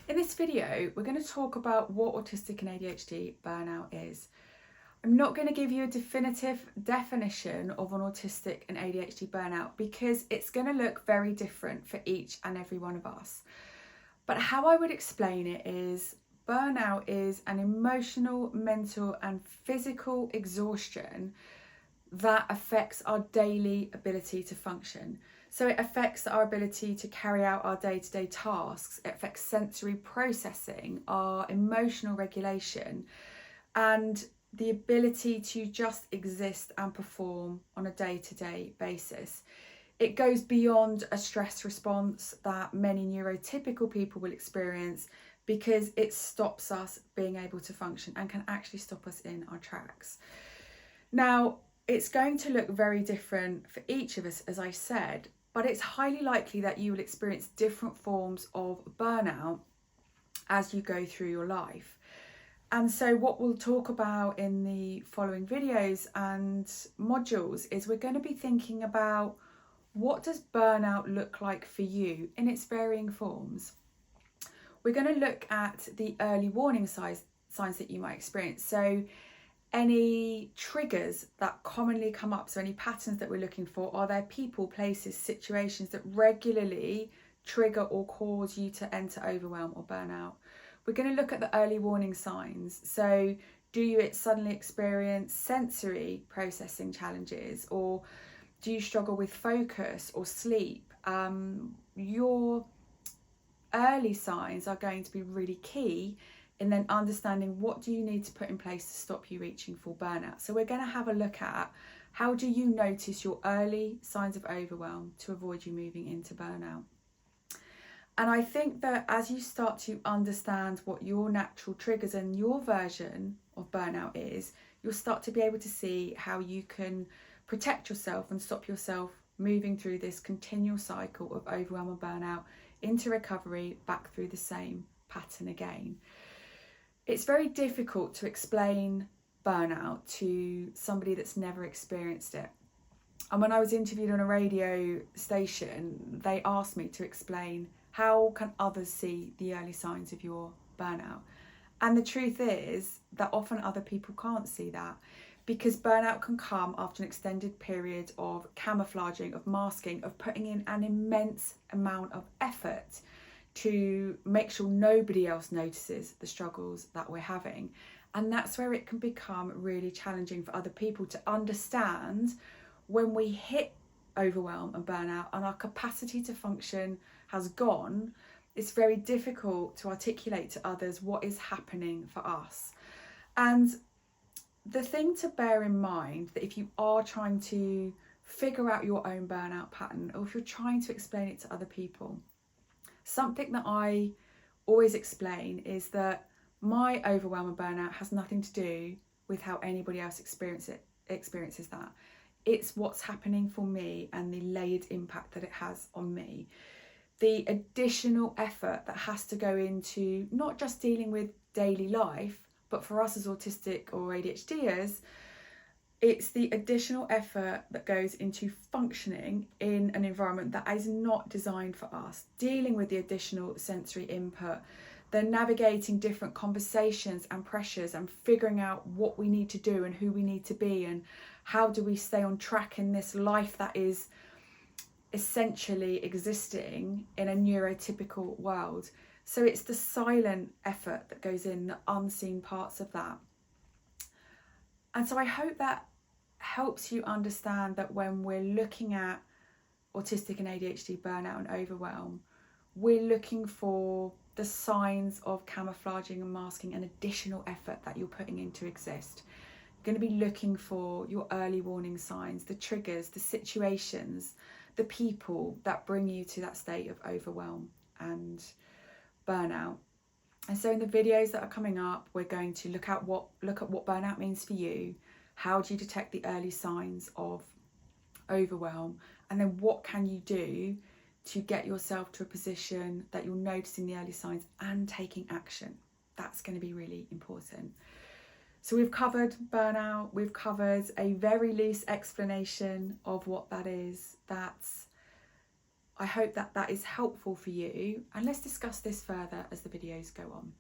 In this video, we're going to talk about what autistic and ADHD burnout is. I'm not going to give you a definitive definition of an autistic and ADHD burnout because it's going to look very different for each and every one of us. But how I would explain it is burnout is an emotional, mental and physical exhaustion that affects our daily ability to function. So it affects our ability to carry out our day-to-day tasks, it affects sensory processing, our emotional regulation, and the ability to just exist and perform on a day-to-day basis. It goes beyond a stress response that many neurotypical people will experience because it stops us being able to function and can actually stop us in our tracks. Now, it's going to look very different for each of us, as I said, but it's highly likely that you will experience different forms of burnout as you go through your life. And so what we'll talk about in the following videos and modules is we're going to be thinking about what does burnout look like for you in its varying forms. We're going to look at the early warning signs that you might experience. So any triggers that commonly come up, so any patterns that we're looking for, are there people, places, situations that regularly trigger or cause you to enter overwhelm or burnout? We're going to look at the early warning signs. So do you suddenly experience sensory processing challenges, or do you struggle with focus or sleep? Your early signs are going to be really key in then understanding what do you need to put in place to stop you reaching full burnout. So we're going to have a look at how do you notice your early signs of overwhelm to avoid you moving into burnout. And I think that as you start to understand what your natural triggers and your version of burnout is, you'll start to be able to see how you can protect yourself and stop yourself moving through this continual cycle of overwhelm and burnout into recovery, back through the same pattern again. It's very difficult to explain burnout to somebody that's never experienced it. And when I was interviewed on a radio station, they asked me to explain how can others see the early signs of your burnout. And the truth is that often other people can't see that, because burnout can come after an extended period of camouflaging, of masking, of putting in an immense amount of effort to make sure nobody else notices the struggles that we're having. And that's where it can become really challenging for other people to understand when we hit overwhelm and burnout and our capacity to function has gone. It's very difficult to articulate to others what is happening for us. And the thing to bear in mind, that if you are trying to figure out your own burnout pattern, or if you're trying to explain it to other people, something that I always explain is that my overwhelm and burnout has nothing to do with how anybody else experiences that. It's what's happening for me and the layered impact that it has on me. The additional effort that has to go into not just dealing with daily life, but for us as autistic or ADHDers, it's the additional effort that goes into functioning in an environment that is not designed for us, dealing with the additional sensory input, then navigating different conversations and pressures and figuring out what we need to do and who we need to be and how do we stay on track in this life that is essentially existing in a neurotypical world. So it's the silent effort that goes in, the unseen parts of that. And so I hope that helps you understand that when we're looking at autistic and ADHD burnout and overwhelm, we're looking for the signs of camouflaging and masking and additional effort that you're putting in to exist. You're going to be looking for your early warning signs, the triggers, the situations, the people that bring you to that state of overwhelm and burnout. And so in the videos that are coming up, we're going to look at what burnout means for you. How do you detect the early signs of overwhelm? And then what can you do to get yourself to a position that you're noticing the early signs and taking action? That's going to be really important. So we've covered burnout. We've covered a very loose explanation of what that is. That's I hope that that is helpful for you, and let's discuss this further as the videos go on.